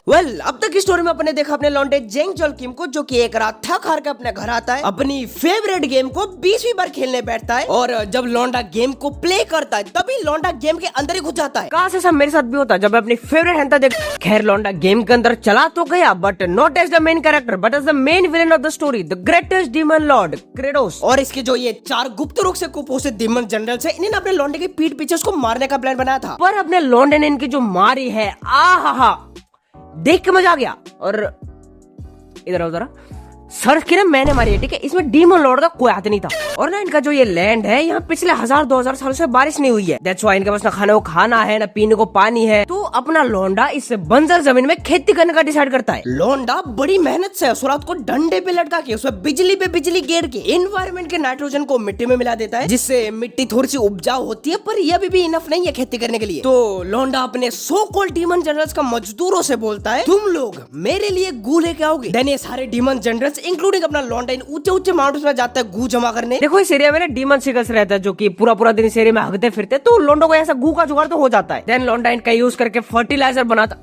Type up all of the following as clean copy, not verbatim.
अब तक की स्टोरी में अपने देखा अपने लौंडे जेंग जोल किम को, जो कि एक रात थक हार के अपने घर आता है, अपनी फेवरेट गेम को 20वीं बार खेलने बैठता है। और जब लौंडा गेम को प्ले करता है तभी लौंडा गेम के अंदर ही घुस जाता है। काश ऐसा मेरे साथ भी होता जब मैं अपनी फेवरेट हैंता देख। खैर लौंडा गेम के अंदर चला तो गया, but not as the main character but as the main villain of the story, the greatest demon lord Kratos. और इसके जो ये 4 गुप्त रूप से कुपोषित डीमन जनरल्स है, इन्होंने अपने लौंडे की पीठ पीछे उसको मारने का प्लान बनाया था, पर अपने लौंडे ने इनकी जो मारी है, आहा देख के मजा आ गया। और इधर आओ जरा, सर्च की ना मैंने मारी है, ठीक है। इसमें डीमन लॉर्ड का कोई हाथ नहीं था। और ना इनका जो ये लैंड है, यहाँ पिछले 1000-2000 सालों से बारिश नहीं हुई है। दैट्स व्हाई इनके पास ना खाने को खाना है ना पीने को पानी है। तो अपना लौंडा इस बंजर जमीन में खेती करने का डिसाइड करता है। लौंडा बड़ी मेहनत से सुरात को डंडे पे लटका के उसमें बिजली पे बिजली गेर के एनवायरमेंट के नाइट्रोजन को मिट्टी में मिला देता है, जिससे मिट्टी थोड़ी सी उपजाऊ होती है, पर यह भी इनफ नहीं है खेती करने के लिए। तो लौंडा अपने सो कॉल्ड डीमन जनरल्स का मजदूरों से बोलता है, तुम लोग मेरे लिए गू लेके आओगे। देन ये सारे डीमन जनरल्स इंक्लूडिंग अपना लौंडा इन ऊंचे माउंटेन्स में जाता है गू जमा करने। देखो इस एरिया में ना डीमन सीकर्स रहता है, जो कि पूरा दिन इस एरिया में हगते फिरते, तो लौंडो को ऐसा गू का जुगाड़ तो हो जाता है। देन लौंडा इनका यूज करके फर्टिलाइजर बनाता,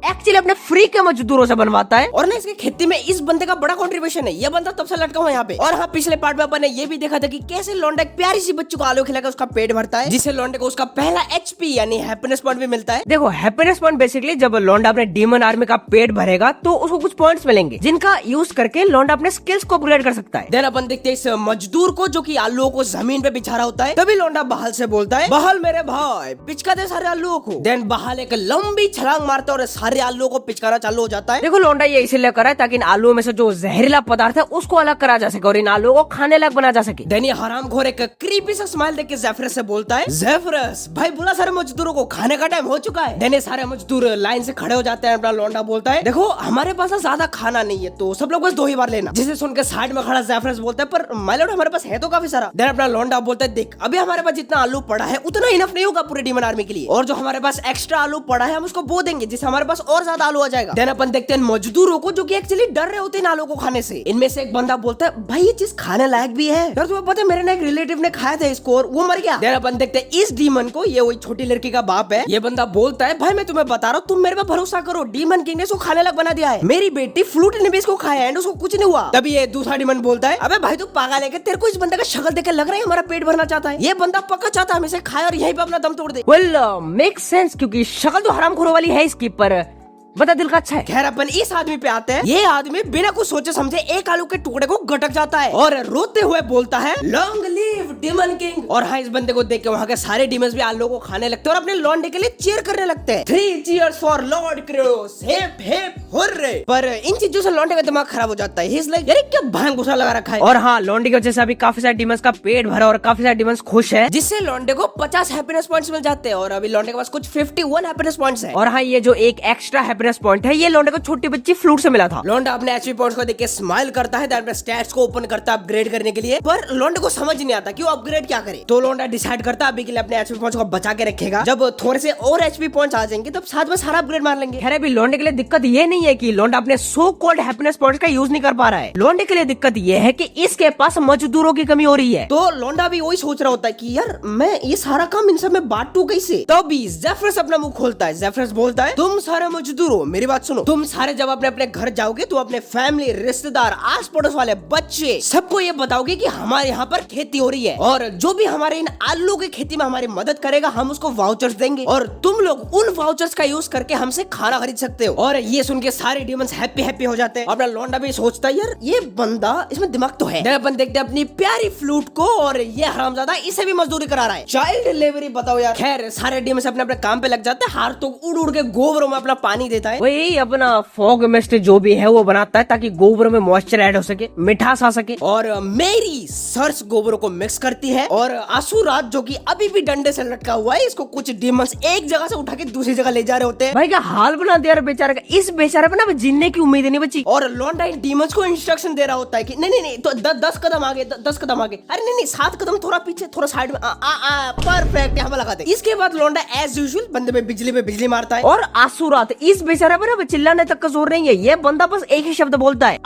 एक्चुअली अपने फ्री के मजदूरों से बनवाता है। और ना इसकी खेती में इस बंदे का बड़ा कंट्रीब्यूशन है, ये बंदा तब से लटका हुआ यहाँ पे। और हाँ, पिछले पार्ट में अपन ने ये भी देखा था कि कैसे लौंडा एक प्यारी सी बच्ची को आलू खिलाकर उसका पेट भरता है, जिससे लौंडे को उसका पहला HP यानी हैप्पीनेस पॉइंट भी मिलता है। देखो हैप्पीनेस पॉइंट बेसिकली जब लौंडा अपने डीमन आर्मी का पेट भरेगा तो उसको कुछ पॉइंट्स मिलेंगे, जिनका यूज करके लौंडा अपने स्किल्स को अपग्रेड कर सकता है। देन अपन देखते हैं इस मजदूर को, जो की आलूओं को जमीन पे बिछा रहा होता है। तभी लौंडा बहाल से बोलता है, बहाल मेरे भाई पिचका दे सारे आलूओं को। देन बहाल एक लंबी छलांग मारता है और सारे आलूओं को पिचकाना चालू हो जाता है। देखो लौंडा ये इसीलिए करा है ताकि इन आलूओं में से जो जहरीला पदार्थ है उसको अलग करा जा सके और इन आलूओं को खाने लायक बना जा सके। देन ये हरामखोर एक क्रीपी सा स्माइल देख के जेफरस से बोलता है, जेफरस भाई बुला सारे मजदूरों को, खाने का टाइम हो चुका है। देन ये सारे मजदूर लाइन से खड़े हो जाते हैं। अपना लौंडा बोलता है, देखो हमारे पास ज्यादा खाना नहीं है, तो सब लोग बस 2 ही बार लेना। जिसे सुनकर साइड में खड़ा जेफरस बोलता है, पर माय लॉर्ड हमारे पास है तो काफी सारा। देन अपना लौंडा बोलता है, देख अभी हमारे पास जितना आलू पड़ा है उतना इनफ नहीं होगा पूरे डीमन आर्मी के लिए, और जो हमारे पास एक्स्ट्रा आलू पड़ा है हम उसको बो देंगे, जिससे हमारे पास और ज्यादा आलू आ जाएगा। देन अपन देखते हैं मजदूरों को, जो कि एक्चुअली डर रहे होते हैं आलू को खाने से। इनमें से एक बंदा बोलता है, भाई ये चीज खाने लायक भी है यार, तुम्हें पता है मेरे ना एक रिलेटिव ने खाया था इसको और वो मर गया। देन अपन देखते हैं इस डीमन को, ये वही छोटी लड़की का बाप है। ये बंदा बोलता है, भाई मैं तुम्हें बता रहा हूँ, तुम मेरे पे भरोसा करो, डीमन किंग ने इसको खाने लायक बना दिया है। मेरी बेटी फ्लूट ने भी इसको खाया एंड उसको कुछ नहीं हुआ। तभी ये दूसरा डीमन बोलता है, अबे भाई तू पागल है क्या, तेरे को इस बंदे का शक्ल देख के लग रहा है हमारा पेट भरना चाहता है। ये बंदा पक्का चाहता है हम इसे खाए और यहीं पे अपना दम तोड़ दे। वेल मेक सेंस, क्योंकि शक्ल तो हरामखोरों वाली है इसकी, पर बता दिल का अच्छा है। खैर अपन इस आदमी पे आते हैं। ये आदमी बिना कुछ सोचे समझे एक आलू के टुकड़े को गटक जाता है और रोते हुए बोलता है, लॉन्ग लिव डीमन किंग। और हाँ, इस बंदे को देख के वहाँ के सारे डीमंस भी आलू को खाने लगते हैं और अपने लौंडे के लिए चीयर करने लगते हैं। 3 cheers for lord Kratos, hip hip hurray. पर इन चीजों से लौंडे का दिमाग खराब हो जाता है। ही इज लाइक, यार क्या भांग घुसा लगा रखा है। और हाँ, लौंडे की वजह से अभी काफी सारे डीमंस का पेट भरा और काफी सारे डीमंस खुश है, जिससे लौंडे को 50 हैप्पीनेस पॉइंट्स मिल जाते हैं। और अभी लौंडे के पास कुछ 51 हैप्पीनेस पॉइंट्स है। और हाँ, ये जो एक एक्स्ट्रा हैप्पीनेस पॉइंट है, ये लौंडे को छोटी बच्ची फ्लूट से मिला था। लौंडा अपने एचपी पॉइंट्स को देख के स्माइल करता है, अपने स्टैट्स को ओपन करता है अपग्रेड करने के लिए, पर लौंडे को समझ नहीं आता कि वो अपग्रेड क्या करे। तो लौंडा डिसाइड करता है अभी के लिए अपने एचपी पॉइंट्स को बचा के रखेगा, जब थोड़े से और एचपी पॉइंट्स आ जाएंगे तब साथ में सारा अपग्रेड मार लेंगे। खैर अभी लौंडे के लिए दिक्कत ये नहीं है कि लौंडा अपने सो कॉल्ड हैप्पीनेस पॉइंट्स का यूज नहीं कर पा रहा है। लौंडे के लिए दिक्कत ये है कि इसके पास मजदूरों की कमी हो रही है। तो लौंडा भी वही सोच रहा होता है कि यार मैं ये सारा काम इन सब में बांटू कैसे। तभी जेफरस अपना मुंह खोलता है। जेफरस बोलता है, तुम सारे मजदूरों मेरी बात सुनो, तुम सारे जब अपने घर जाओगे तो अपने फैमिली, रिश्तेदार, आस पड़ोस वाले बच्चे सबको ये बताओगे कि हमारे यहाँ पर खेती हो रही है, और जो भी हमारे इन आलू की खेती में हमारी मदद करेगा हम उसको वाउचर्स देंगे, और तुम लोग उन वाउचर्स का यूज करके हमसे खाना खरीद सकते हो। और ये सुन के सारे डीमंस हैप्पी हो जाते हैं। अपना लौंडा भी सोचता है, यार ये बंदा, इसमें दिमाग तो है। अपन देखते हैं अपनी प्यारी फ्लूट को, और ये हरामजादा इसे भी मजदूरी करा रहा है। चाइल्ड लेबरी बताओ यार। खैर सारे डीमंस अपने अपने काम पे लग जाते हैं। हार तो उड़ के गोबरों में अपना पानी देता है। वही अपना फॉग मिस्ट जो भी है वो बनाता है ताकि गोबरों में मॉइस्चर ऐड हो सके, मिठास आ सके। और मेरी सर्च गोबरों को मिक्स करती है, और आसुरात जो कि अभी भी डंडे से लटका हुआ है, इसको कुछ डीमंस एक जगह से उठा के दूसरी जगह ले जा रहे होते हैं। भाई क्या हाल बना दिया बेचारे का। इस बेचारे पे ना जीने की उम्मीद नहीं बची। और लौंडा इन डीमंस को इंस्ट्रक्शन दे रहा होता है कि नहीं तो 10 कदम आगे, 10 कदम आगे, अरे नहीं 7 कदम थोड़ा पीछे, थोड़ा साइड में, परफेक्ट यहाँ लगा दे। इसके बाद लौंडा एज यूजुअल बंदे पे बिजली मारता है। और आसुरात इस बेचारे पर चिल्लाने तक का जोर नहीं है, ये बंदा बस एक ही शब्द बोलता है,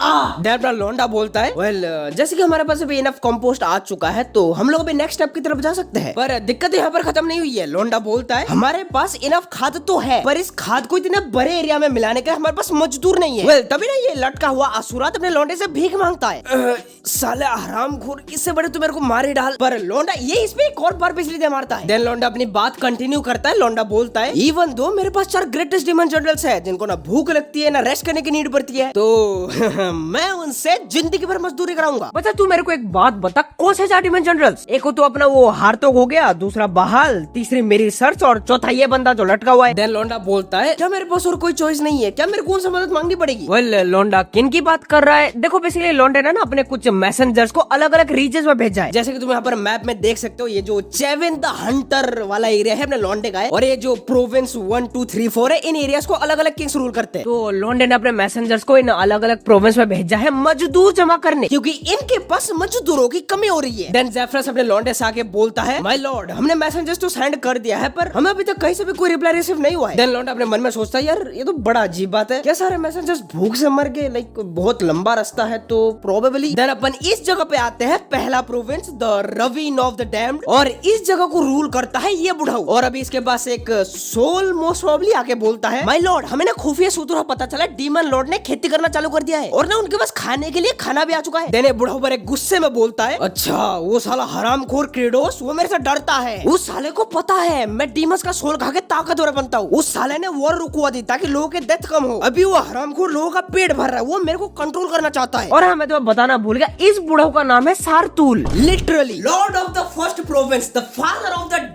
लौंडा बोलता है, वेल जैसे कि हमारे पास अभी इनफ कंपोस्ट आ चुका है, तो तो हम लोग अभी नेक्स्ट स्टेप की तरफ जा सकते हैं। पर दिक्कत यहाँ पर खत्म नहीं हुई है। लोंडा बोलता है हमारे पास इनफ खाद तो है, पर इस खाद को इतने बड़े एरिया में मिलाने का हमारे पास मजदूर नहीं है। well, तभी ना ये लटका हुआ असुरात अपने लोंडे से भीख मांगता है। साले हरामखोर, इससे बड़े तो मेरे को मार ही डाल। पर लोंडा ये इस पे एक और बार बिजली दे मारता है। देन लोंडा अपनी बात कंटिन्यू करता है। लोंडा बोलता है इवन दो मेरे पास 4 ग्रेटेस्ट डीमन जनरल्स है जिनको ना भूख लगती है ना रेस्ट करने की नीड पड़ती है, तो मैं उनसे जिंदगी भर मजदूरी कराऊंगा। बता तू मेरे को एक बात बता, कौन से 4 डीमन जनरल्स? एक तो अपना वो हार्तोग हो गया, दूसरा बहाल, तीसरी मेरी सर्च और चौथा ये बंदा जो लटका हुआ है। देन लोंडा बोलता है क्या मेरे पास और कोई चॉइस नहीं है? क्या मेरे को उनसे मदद मांगनी पड़ेगी? वेल लोंडा किन की बात कर रहा है? देखो बेसिकली लोंडे ने ना अपने कुछ मैसेंजर्स को अलग अलग रीजन में भेजा है। जैसे कि तुम यहाँ पर मैप में देख सकते हो, ये जो चेविन द हंटर वाला एरिया है अपने लोंडे का है, और ये जो प्रोविंस 1 2 3 4 है, इन एरियाज को अलग अलग किंग्स रूल करते हैं। तो लोंडे ने अपने मैसेंजर्स को इन अलग अलग प्रोविंस में भेजा है मजदूर जमा करने, क्योंकि इनके पास मजदूरों की कमी हो रही है। देन ज़ेफरस अपने लोंडे से आके बोलता है माय लॉर्ड, हमने मैसेंजर्स तो सेंड कर दिया है पर हमें अभी तक कहीं से भी कोई रिप्लाई रिसीव नहीं हुआ है। देन लोंडा अपने मन में सोचता है यार ये तो बड़ा अजीब बात है, क्या सारे मैसेंजर्स भूख से मर गए? लाइक बहुत लंबा रास्ता है तो प्रोबेबली। देन अपन इस जगह पे आते हैं, पहला province the ravine of the damned, और इस जगह को रूल करता है ये बुढ़ाऊ। और अभी इसके पास एक सोल मोस्ट प्रोबेबली आके बोलता है माय लॉर्ड, हमें ना खुफिया सूत्रों पता चला डीमन लॉर्ड ने खेती करना चालू कर दिया है और ना उनके पास खाने के लिए खाना भी आ चुका है। देन बुढ़ाऊ बड़े गुस्से में बोलता है अच्छा वो साला हरामखोर क्रेडोस वो मेरे से डरता है, उस साले को पता है मैं डीमस का सोल खा के ताकतवर बनता हूँ। उस साले ने वॉर रुकवा दी ताकि लोगों के डेथ कम हो। अभी वो हरामखोर लोगों का पेट भर रहा है, वो मेरे को कंट्रोल करना चाहता है। और मैं तो बताना भूल गया, इस बुढ़ाऊ का नाम है Sartul, literally lord of the first province, the father of the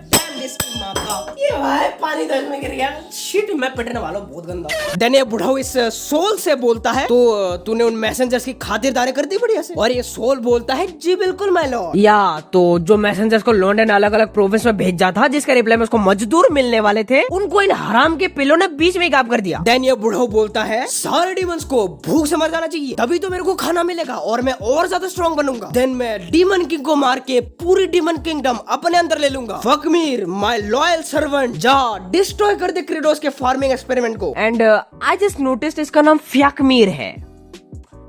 ये भाई पानी दल में गिर गया, शिट मैं पिटने वाला हूँ बहुत गंदा। देन ये बुढ़ाऊ इस सोल से बोलता है तो तूने उन मैसेंजर्स की खातिरदारी कर दी बढ़िया से? और ये सोल बोलता है जी बिल्कुल माय लॉर्ड। या तो जो मैसेंजर्स को लोंडे ने अलग अलग प्रोविंस में भेजा था जिसके रिप्लाई में उसको मजदूर मिलने वाले थे, उनको इन हराम के पिल्लों ने बीच में गायब कर दिया। देन ये बुढ़ाऊ बोलता है सारे डीमंस को भूख से मर जाना चाहिए तभी तो मेरे को खाना मिलेगा और मैं और ज्यादा स्ट्रॉन्ग बनूंगा। देन मैं डीमन किंग को मार के पूरी डीमन किंगडम अपने अंदर ले लूंगा। फकमीर माय लॉयल सर्वेंट, जा डिस्ट्रॉय कर दे क्रेडोस के फार्मिंग एक्सपेरिमेंट को। एंड आई जस्ट नोटिस्ड इसका नाम फ्याकमीर है।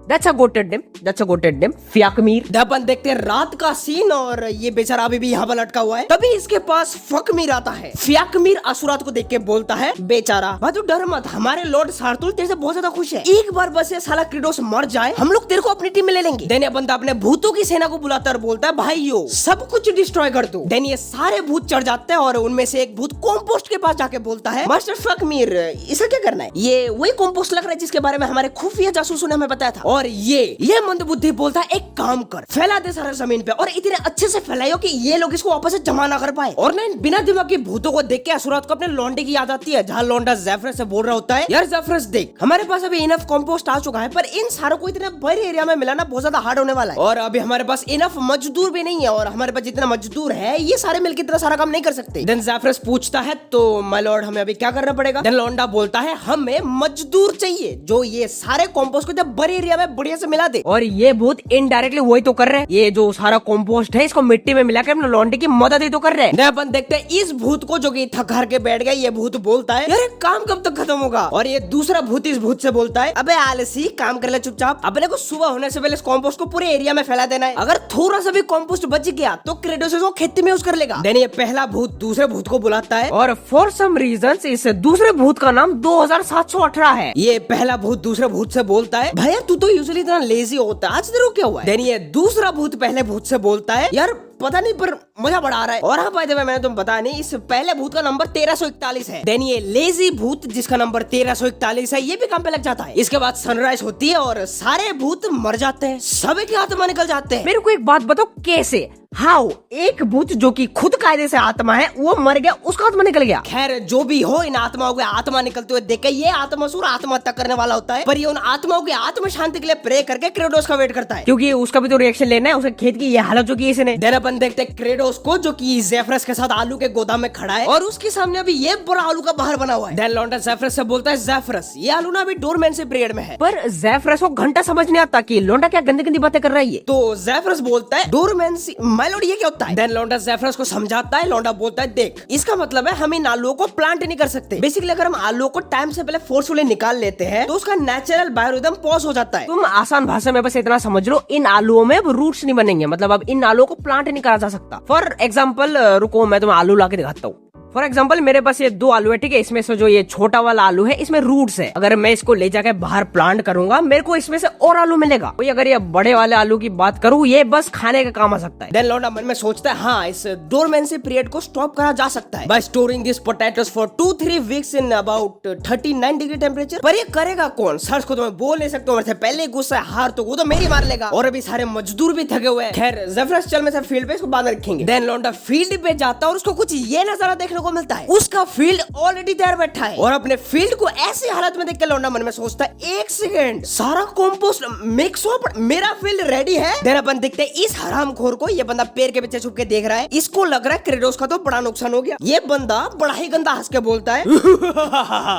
That's a goated name. That's a goated name. फ्याकमीर। अपन देखते हैं रात का सीन और ये बेचारा अभी भी यहाँ पर लटका हुआ है। तभी इसके पास फकमीर आता है। फ्याकमीर असुरात को देख के बोलता है बेचारा भाई तू डर मत, हमारे लॉर्ड सारतुल तेरे से बहुत ज्यादा खुश है, एक बार बस ये साला क्रेडोस मर जाए हम लोग तेरे को अपनी टीम में ले लेंगे। देन ये बंदा अपने भूतों की सेना को बुलाता और बोलता है भाइयों सब कुछ डिस्ट्रॉय कर दो। देन ये सारे भूत चढ़ जाते हैं और उनमें से एक भूत कॉम्पोस्ट के पास जाके बोलता है मास्टर फकमीर इसे क्या करना है? ये वही कॉम्पोस्ट लग रहा है जिसके बारे में हमारे खुफिया जासूसों ने हमें बताया था। और ये मंदबुद्धि बोलता है एक काम कर, फैला दे सारा जमीन पे और इतने अच्छे से फैलाओ कि ये लोग इसको वापस से जमा ना कर पाए। और ना इन बिना दिमाग के भूतों को देख के असुरात को अपने लौंडे की याद आती है, जहाँ लौंडा ज़ेफरस से बोल रहा होता है यार ज़ेफरस देख हमारे पास अभी इनफ कंपोस्ट आ चुका है पर इन सारों को इतने बड़े एरिया में मिलाना बहुत ज्यादा हार्ड होने वाला है और अभी हमारे पास इनफ मजदूर भी नहीं है और हमारे पास जितना मजदूर है ये सारे मिलकर इतना सारा काम नहीं कर सकते। देन ज़ेफरस पूछता है तो माय लॉर्ड हमें अभी क्या करना पड़ेगा? देन लौंडा बोलता है हमें मजदूर चाहिए जो ये सारे कंपोस्ट को बड़े एरिया में बढ़िया से मिला दे। और ये भूत इनडायरेक्टली वही तो कर रहे हैं, ये जो सारा कंपोस्ट है इसको मिट्टी में मिलाकर अपने लौंडे की मदद ही तो कर रहे हैं। अपन देखते हैं इस भूत को जो कि थक हार के बैठ गया। ये भूत बोलता है यार काम कब तक खत्म होगा? और ये दूसरा भूत इस भूत से बोलता है अबे आलसी काम कर ले चुपचाप, अपने को सुबह होने से पहले इस कंपोस्ट को पूरे एरिया में फैला देना है, अगर थोड़ा सा भी कंपोस्ट बच गया तो क्रेडोस को खेती में यूज कर लेगा। देन ये पहला भूत दूसरे भूत को बुलाता है और फॉर सम रीजन इस दूसरे भूत का नाम 2718 है। ये पहला भूत दूसरे भूत से बोलता है भैया तू तो यूजुअली इतना लेजी होता है, आज तेरे को क्या हुआ है? देन ये दूसरा भूत पहले भूत से बोलता है यार पता नहीं पर मजा बड़ा आ रहा है। और हाँ भाई मैंने तुम पता नहीं इस पहले भूत का नंबर 1341 है। देन ये लेजी भूत जिसका नंबर 1341 है ये भी काम पे लग जाता है। इसके बाद सनराइज होती है और सारे भूत मर जाते हैं, सभी के आत्मा निकल जाते हैं। मेरे को एक बात बताओ कैसे? हाउ एक भूत जो कि खुद कायदे से आत्मा है वो मर गया, उसका आत्मा निकल गया? खैर जो भी हो इन आत्माओं के आत्मा निकलते हुए देख के ये आत्मासुर आत्महत्या करने वाला होता है, पर ये उन आत्माओं की आत्म शांति के लिए प्रे करके क्रेडोस का वेट करता है क्योंकि उसका भी तो रिएक्शन लेना है, उसके खेत की ये हालत जो की इसने। देन अपन देखते हैं क्रेडोस को जो कि ज़ेफरस के साथ आलू के गोदाम में खड़ा है और उसके सामने अभी ये बड़ा आलू का बाहर बना हुआ है। देन लौंडा ज़ेफरस से बोलता है ज़ेफरस ये आलू ना अभी डोरमैन से पीरियड में है। पर ज़ेफरस को घंटा समझ नहीं आता कि लौंडा क्या गंदी गंदी बातें कर रहा है। तो ज़ेफरस बोलता है डोरमैन माय लॉर्ड ये क्या होता है? देन लौंडा ज़ेफरस को समझाता है। लौंडा बोलता है देख इसका मतलब है हम इन आलूओं को प्लांट नहीं कर सकते। बेसिकली अगर हम आलूओं को टाइम से पहले फोर्सफुली निकाल लेते हैं तो उसका नेचुरल बायोरिदम पॉज हो जाता है। तुम आसान भाषा में बस इतना समझ लो, इन आलूओं में अब रूट्स नहीं बनेंगे, मतलब अब इन आलूओं को प्लांट नहीं नहीं करा जा सकता। फॉर एग्जाम्पल रुको मैं तुम्हें आलू ला के दिखाता हूँ। फॉर एग्जाम्पल मेरे पास ये 2 आलू है, ठीक है। इसमें से जो ये छोटा वाला आलू है इसमें रूट्स है। अगर मैं इसको ले जाके बाहर प्लांट करूंगा मेरे को इसमें से और आलू मिलेगा। कोई अगर ये बड़े वाले आलू की बात करूँ ये बस खाने का काम आ सकता है। देन लौंडा मन में सोचता है हाँ इस डोरमेंसी पीरियड को स्टॉप करा जा सकता है bye storing this potatoes for 2-3 weeks in about 39 degree temperature. पर ये करेगा कौन? सर्च को तो मैं बोल नहीं सकता हूँ, मेरे से पहले ही गुस्सा है, हार तो वो तो मेरी मार लेगा और अभी सारे मजदूर भी थके हुए हैं। खैर ज़ेफरस चल में से फील्ड पे इसको बाद में रखेंगे। देन लौंडा फील्ड पे जाता है और उसको कुछ ये नजारा देखने को मिलता है। उसका फील्ड ऑलरेडी तैयार बैठा है और अपने फील्ड को ऐसी हालत में देख के लौंडा मन में सोचता है 1 सेकंड सारा कंपोस्ट मिक्स हो मेरा फील्ड रेडी है। देन अपन देखते हैं इस हरामखोर को, ये बंदा पेड़ के पीछे छुप के देख रहा है। इसको लग रहा है क्रेडोस का तो बड़ा नुकसान हो गया। ये बंदा बड़ा ही गंदा हंस के बोलता है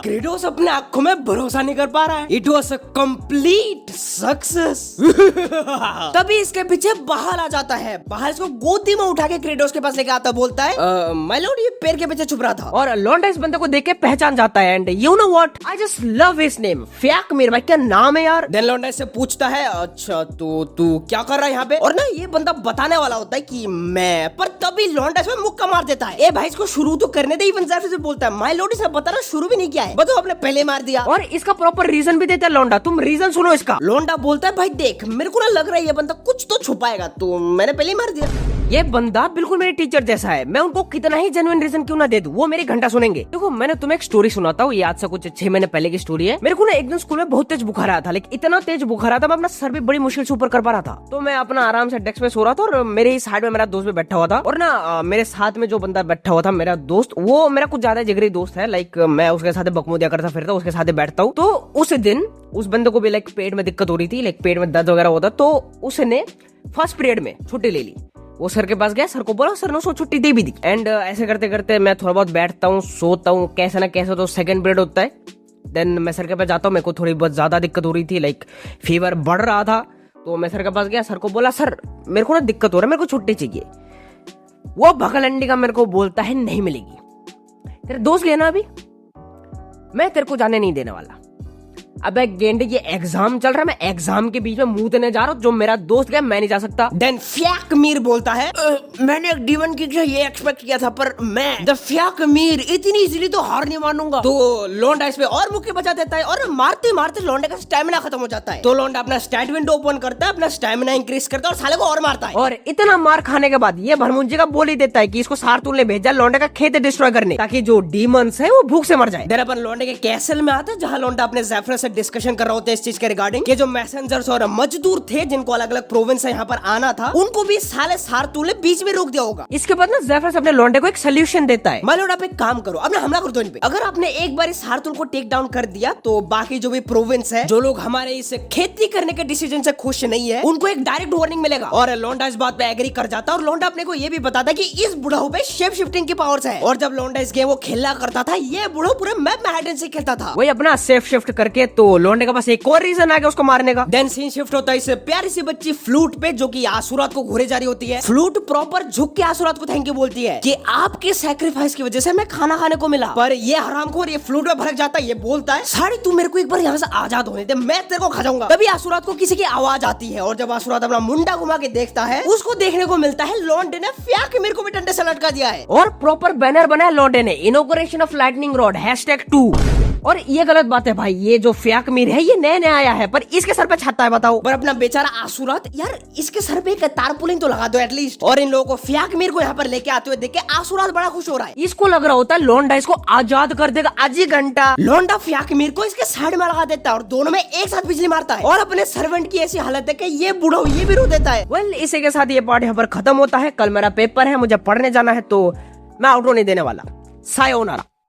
क्रेडोस अपने आंखों में भरोसा नहीं कर पा रहा है। It was a complete success. तभी इसके पीछे बहाल आ जाता है। बहाल इसको गोदी में उठा के क्रेडोस के पास लेके आता बोलता है माय लॉर्ड ये पेड़ के पीछे छुप रहा था। और लॉन्डा इस बंदे को देख के पहचान जाता है and you know what I just love his name फ्याकमीर। भाई क्या नाम है यार। देन लॉन्डा इससे पूछता है अच्छा तो तू क्या कर रहा है यहाँ पे? और ना ये बंदा बताने वाला होता है कि मैं, पर तभी लॉन्डा इसमें मुक्का मार देता है। ए भाई इसको शुरू तो करने दे। इवन ज़ेफरस से बोलता है माय लॉर्ड इसने बताना शुरू भी नहीं किया है, बताओ आपने पहले मार दिया। और इसका प्रॉपर रीजन भी देता है लॉन्डा, तुम रीजन सुनो इसका। लॉन्डा बोलता है भाई देख मेरे को ना लग रहा है ये बंदा कुछ तो छुपाएगा तो मैंने पहले ही मार दिया। ये बंदा बिल्कुल मेरे टीचर जैसा है, मैं उनको कितना ही जेन्युइन रीजन क्यों ना दे दूं वो मेरी घंटा सुनेंगे। देखो मैंने तुम्हें एक स्टोरी सुनाता हूँ, ये आज से कुछ 6 महीने पहले की स्टोरी है। मेरे को ना एक दिन स्कूल में बहुत तेज बुखार आया था, लेकिन इतना तेज बुखार आया था मैं अपना सर भी बड़ी मुश्किल से ऊपर कर पा रहा था। तो मैं अपना आराम से डेस्क पे सो रहा था और मेरे ही साइड में मेरा दोस्त भी बैठा हुआ था। और ना मेरे साथ में जो बंदा बैठा हुआ था मेरा दोस्त, वो मेरा कुछ ज्यादा जिगरी दोस्त है। लाइक मैं उसके साथ बकमुदिया करता फिरता, उसके साथ बैठता हूँ। तो उस दिन उस बंदे को भी लाइक पेट में दिक्कत हो रही थी, लाइक पेट में दर्द वगैरह होता। तो उसने फर्स्ट पीरियड में छुट्टी ले ली। वो सर के पास गया, सर को बोला, सर ने उसको छुट्टी दे भी दी। एंड ऐसे करते करते मैं थोड़ा बहुत बैठता हूँ, सोता हूँ, कैसे ना कैसे तो सेकंड पीरियड होता है। देन मैं सर के पास जाता हूँ, मेरे को थोड़ी बहुत ज्यादा दिक्कत हो रही थी, लाइक फीवर बढ़ रहा था। तो मैं सर के पास गया, सर को बोला सर मेरे को ना दिक्कत हो रहा है, मेरे को छुट्टी चाहिए। वो भगलंडी का मेरे को बोलता है नहीं मिलेगी, तेरे दोस्त लेना अभी, मैं तेरे को जाने नहीं देने वाला। अबे गेंडे ये एग्जाम चल रहा है, मैं एग्जाम के बीच में मुंह देने जा रहा हूँ, जो मेरा दोस्त गया मैं नहीं जा सकता। देन फ्याकमीर बोलता है मैंने एक डीमन की तरह ये एक्सपेक्ट किया था, पर मैं द फ्याकमीर इतनी इजीली तो हार नहीं मानूंगा। तो लौंडा इस पे और मुक्के बचा देता है और मारते मारते लौंडे का स्टैमिना खत्म हो जाता है। तो लौंडा अपना स्टैट विंडो ओपन करता है, अपना स्टैमिना इंक्रीज करता है और साले को और मारता है। और इतना मार खाने के बाद ये भरमुंजी का बोल ही देता है कि इसको सारतून ने भेजा लौंडे का खेत डिस्ट्रॉय करने, ताकि जो डीमंस है वो भूख से मर जाए। देन अपन लौंडे के कैसल में आता है, जहाँ लौंडा अपने ज़ेफरस से डिस्कशन कर रहा होता है इस चीज के रिगार्डिंग कि जो मैसेंजर्स और मजदूर थे जिनको अलग अलग प्रोविंस से यहाँ पर आना था, उनको भी साले सारतून ने बीच में रोक दिया होगा। इसके बाद ना ज़ेफरस अपने लौंडे को एक सोल्यूशन देता है। मालूम आप एक काम करो, अपना हमला कर दो इन पे। अगर आपने एक बार इस सारतून को टेक डाउन कर दिया तो बाकी जो भी प्रोविंस है, जो लोग हमारे इस खेती करने के डिसीजन से खुश नहीं है, उनको एक डायरेक्ट वार्निंग मिलेगा। और लौंडा इस बात पे एग्री कर जाता है और लौंडा अपने को ये भी बताता है कि इस बुढ़ाऊ पे शेप शिफ्टिंग की पावर्स है। और जब लौंडा इस गेम को खेला करता था, ये बुढ़ाऊ पूरे मैप में हाइड एंड सीक खेलता था, वही अपना सेफ शिफ्ट करके। तो लौंडे के पास एक और रीजन आ गया उसको मारने का। देन सीन शिफ्ट होता है इस प्यारी सी बच्ची फ्लूट पे, जो कि आसुरात को घूरे जा रही होती है। फ्लूट प्रॉपर झुक के आसुरात को थैंक यू बोलती है कि आपके सैक्रिफाइस की वजह से मैं खाना खाने को मिला। पर ये हरामखोर ये फ्लूट में भड़क जाता है, ये बोलता है साड़ी तू मेरे को एक बार यहाँ से आजाद होने दे, मैं तेरे को खा जाऊंगा। तभी आसुरात को किसी की आवाज आती है और जब आसुरात अपना मुंडा घुमा के देखता है, उसको देखने को मिलता है लौंडे ने फ्याकमीर को भी डंडे से लटका दिया है और प्रॉपर बैनर बनाया लौंडे ने, इनॉग्रेशन ऑफ लाइटनिंग रॉड #2। और ये गलत बात है भाई, ये जो फ्याकमीर है ये नया नया आया है, पर इसके सर पे छाता है, बताओ। पर अपना बेचारा आसुरात, यार इसके सर पे एक तारपुलिन तो लगा दो एटलीस्ट। और इन लोगों को फ्याकमीर को यहाँ पर लेके आते हुए देख के आसुरात बड़ा खुश हो रहा है। इसको लग रहा होता है लौंडा इसको आजाद कर देगा आज ही घंटा। लौंडा फ्याकमीर को इसके साइड में लगा देता है और दोनों में एक साथ बिजली मारता है और अपने सर्वेंट की ऐसी हालत देख के ये बूढ़ा ये भी रो देता है। वेल इसी के साथ ये पार्ट यहाँ पर खत्म होता है। कल मेरा पेपर है, मुझे पढ़ने जाना है, तो मैं आउटरो नहीं देने वाला। सायोनारा।